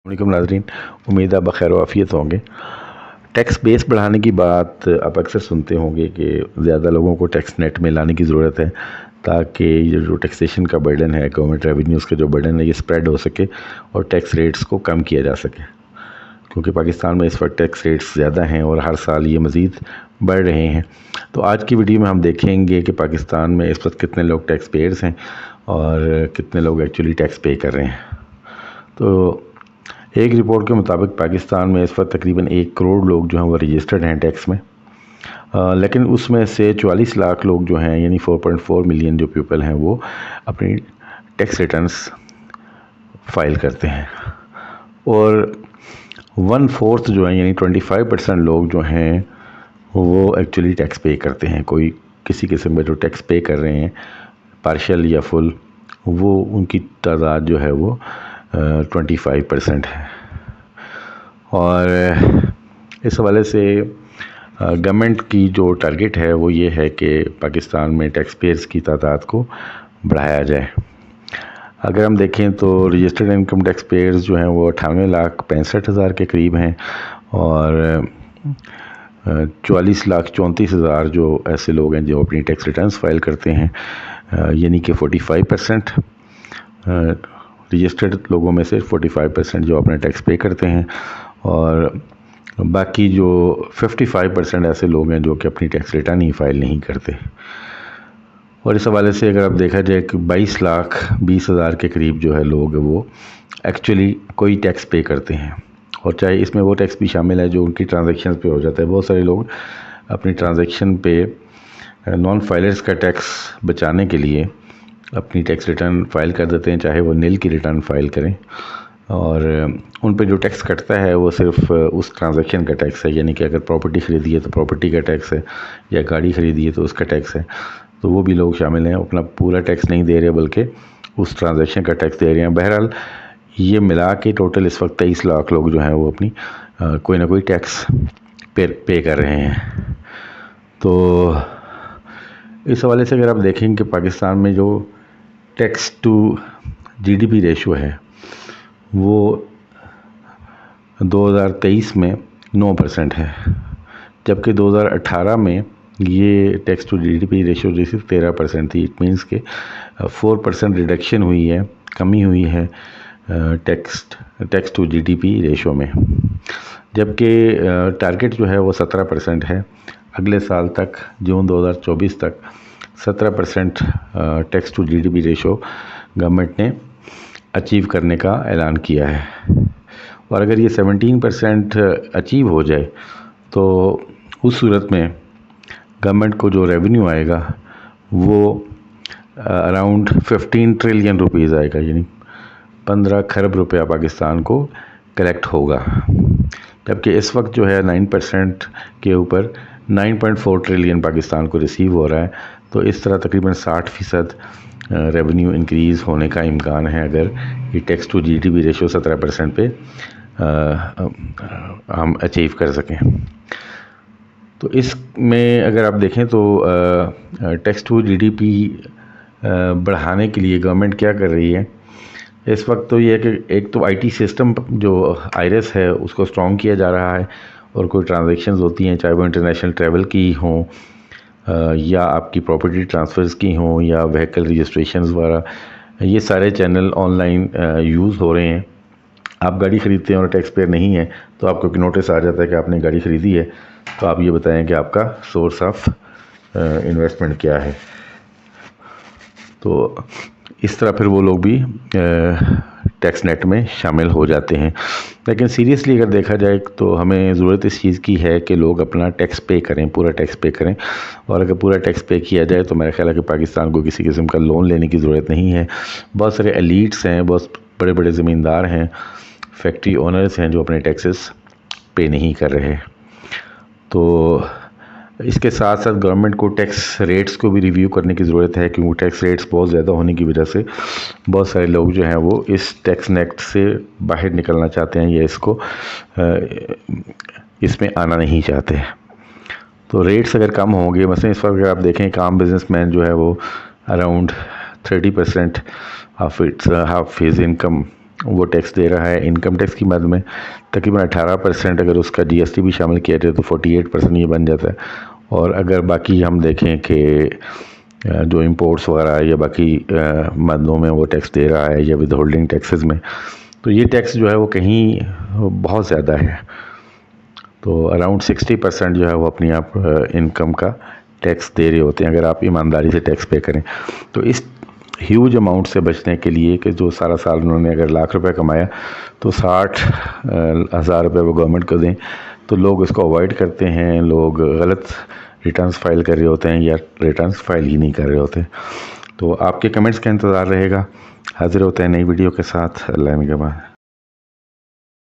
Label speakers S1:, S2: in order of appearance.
S1: वालेकुम नाज़रीन, उम्मीद आप बखैर आफियत होंगे। टैक्स बेस बढ़ाने की बात आप अक्सर सुनते होंगे कि ज़्यादा लोगों को टैक्स नेट में लाने की ज़रूरत है ताकि ये जो टैक्सेशन का बर्डन है, गवर्नमेंट रेवेन्यूज़ का जो बर्डन है, ये स्प्रेड हो सके और टैक्स रेट्स को कम किया जा सके। क्योंकि पाकिस्तान में इस वक्त टैक्स रेट्स ज़्यादा हैं और हर साल ये मज़ीद बढ़ रहे हैं। तो आज की वीडियो में हम देखेंगे कि पाकिस्तान में इस वक्त कितने लोग टैक्स पेयर्स हैं और कितने लोग एक्चुअली टैक्स पे कर रहे हैं। तो एक रिपोर्ट के मुताबिक पाकिस्तान में इस वक्त तकरीबन 1 करोड़ लोग जो हैं वो रजिस्टर्ड हैं टैक्स में, लेकिन उसमें से 44 लाख लोग जो हैं यानी 4.4 मिलियन जो पीपल हैं वो अपनी टैक्स रिटर्न्स फाइल करते हैं और 1/4 जो है यानी 25% लोग जो हैं वो एक्चुअली टैक्स पे करते हैं। कोई किसी किस्म का जो टैक्स पे कर रहे हैं पार्शल या फुल, वो उनकी तादाद जो है वो 25% है। और इस हवाले से गवर्नमेंट की जो टारगेट है वो ये है कि पाकिस्तान में टैक्स पेयर्स की तादाद को बढ़ाया जाए। अगर हम देखें तो रजिस्टर्ड इनकम टैक्स पेयर्स जो हैं वो 98,65,000 के करीब हैं और 44,34,000 जो ऐसे लोग हैं जो अपनी टैक्स रिटर्न्स फाइल करते हैं, यानी कि 45%। रजिस्टर्ड लोगों में से 45% जो अपना टैक्स पे करते हैं और बाकी जो 55% ऐसे लोग हैं जो कि अपनी टैक्स रिटर्न ही फाइल नहीं करते। और इस हवाले से अगर आप देखा जाए कि 22,20,000 के करीब जो है लोग वो एक्चुअली कोई टैक्स पे करते हैं, और चाहे इसमें वो टैक्स भी शामिल है जो उनकी ट्रांजैक्शन पे हो जाता है। बहुत सारे लोग अपनी ट्रांजैक्शन पे नॉन फाइलर्स का टैक्स बचाने के लिए अपनी टैक्स रिटर्न फाइल कर देते हैं, चाहे वो नील की रिटर्न फाइल करें, और उन पे जो टैक्स कटता है वो सिर्फ उस ट्रांजैक्शन का टैक्स है। यानी कि अगर प्रॉपर्टी ख़रीदी है तो प्रॉपर्टी का टैक्स है, या गाड़ी ख़रीदी है तो उसका टैक्स है। तो वो भी लोग शामिल हैं, अपना पूरा टैक्स नहीं दे रहे बल्कि उस ट्रांजैक्शन का टैक्स दे रहे हैं। बहरहाल ये मिला के टोटल इस वक्त 23 लाख लोग जो हैं वो अपनी कोई ना कोई टैक्स पे कर रहे हैं। तो इस हवाले से अगर आप देखें कि पाकिस्तान में जो टैक्स टू जीडीपी रेशो है वो 2023 में 9% है, जबकि 2018 में ये टैक्स टू जीडीपी रेशो जैसे 13% थी। इट मीन्स के 4% रिडक्शन हुई है, कमी हुई है टैक्स टू जीडीपी रेशो में, जबकि टारगेट जो है वो 17% है। अगले साल तक जून 2024 तक 17% tax to GDP ratio government ने अचीव करने का ऐलान किया है। और अगर ये 17% अचीव हो जाए तो उस सूरत में गवर्नमेंट को जो रेवेन्यू आएगा वो अराउंड 15 ट्रिलियन रुपीज़ आएगा, यानी 15 खरब रुपया पाकिस्तान को कलेक्ट होगा। जबकि इस वक्त जो है 9% के ऊपर 9.4 ट्रिलियन पाकिस्तान को रिसीव हो रहा है। तो इस तरह तकरीबन 60% रेवेन्यू इंक्रीज़ होने का इम्कान है अगर ये टैक्स टू जीडीपी रेशो 17% पे हम अचीव कर सकें। तो इसमें अगर आप देखें तो टैक्स टू जीडीपी बढ़ाने के लिए गवर्नमेंट क्या कर रही है इस वक्त, तो ये है कि एक तो आईटी सिस्टम जो आईरेस है उसको स्ट्रॉन्ग किया जा रहा है, और कोई ट्रांजैक्शंस होती हैं चाहे वो इंटरनेशनल ट्रैवल की हों या आपकी प्रॉपर्टी ट्रांसफ़र्स की हों या व्हीकल रजिस्ट्रेशंस वगैरह, ये सारे चैनल ऑनलाइन यूज़ हो रहे हैं। आप गाड़ी ख़रीदते हैं और टैक्स पेयर नहीं है तो आपको नोटिस आ जाता है कि आपने गाड़ी ख़रीदी है, तो आप ये बताएं कि आपका सोर्स ऑफ इन्वेस्टमेंट क्या है। तो इस तरह फिर वो लोग भी टैक्स नेट में शामिल हो जाते हैं। लेकिन सीरियसली अगर देखा जाए तो हमें ज़रूरत इस चीज़ की है कि लोग अपना टैक्स पे करें, पूरा टैक्स पे करें। और अगर पूरा टैक्स पे किया जाए तो मेरा ख्याल है कि पाकिस्तान को किसी किस्म का लोन लेने की ज़रूरत नहीं है। बहुत सारे एलीट्स हैं, बहुत बड़े बड़े ज़मींदार हैं, फैक्ट्री ओनर्स हैं जो अपने टैक्सेस पे नहीं कर रहे। तो इसके साथ साथ गवर्नमेंट को टैक्स रेट्स को भी रिव्यू करने की ज़रूरत है, क्योंकि टैक्स रेट्स बहुत ज़्यादा होने की वजह से बहुत सारे लोग जो हैं वो इस टैक्स नेट से बाहर निकलना चाहते हैं या इसमें आना नहीं चाहते। तो रेट्स अगर कम होंगे, मसलन इस वक्त अगर आप देखें एक आम बिजनेसमैन जो है वो around 30% of its half his income وہ ٹیکس دے رہا ہے انکم ٹیکس کی مد میں تقریباً 18%، اگر اس کا جی ایس ٹی بھی شامل کیا جائے تو 48% یہ بن جاتا ہے۔ اور اگر باقی ہم دیکھیں کہ جو امپورٹس وغیرہ یا باقی مدوں میں وہ ٹیکس دے رہا ہے یا ود ہولڈنگ ٹیکسز میں، تو یہ ٹیکس جو ہے وہ کہیں بہت زیادہ ہے۔ تو اراؤنڈ 60% جو ہے وہ اپنی آپ انکم کا ٹیکس دے رہے ہوتے ہیں اگر آپ ایمانداری سے ٹیکس پے کریں۔ تو اس ہیوج اماؤنٹ سے بچنے کے لیے کہ جو سارا سال انہوں نے اگر ₹1,00,000 کمایا تو 60,000 روپے وہ گورنمنٹ کو دیں، تو لوگ اس کو اوائڈ کرتے ہیں، لوگ غلط ریٹرنز فائل کر رہے ہوتے ہیں یا ریٹرنز فائل ہی نہیں کر رہے ہوتے۔ تو آپ کے کمنٹس کا انتظار رہے گا۔ حاضر ہوتے ہیں نئی ویڈیو کے ساتھ۔ اللہ نگہبان۔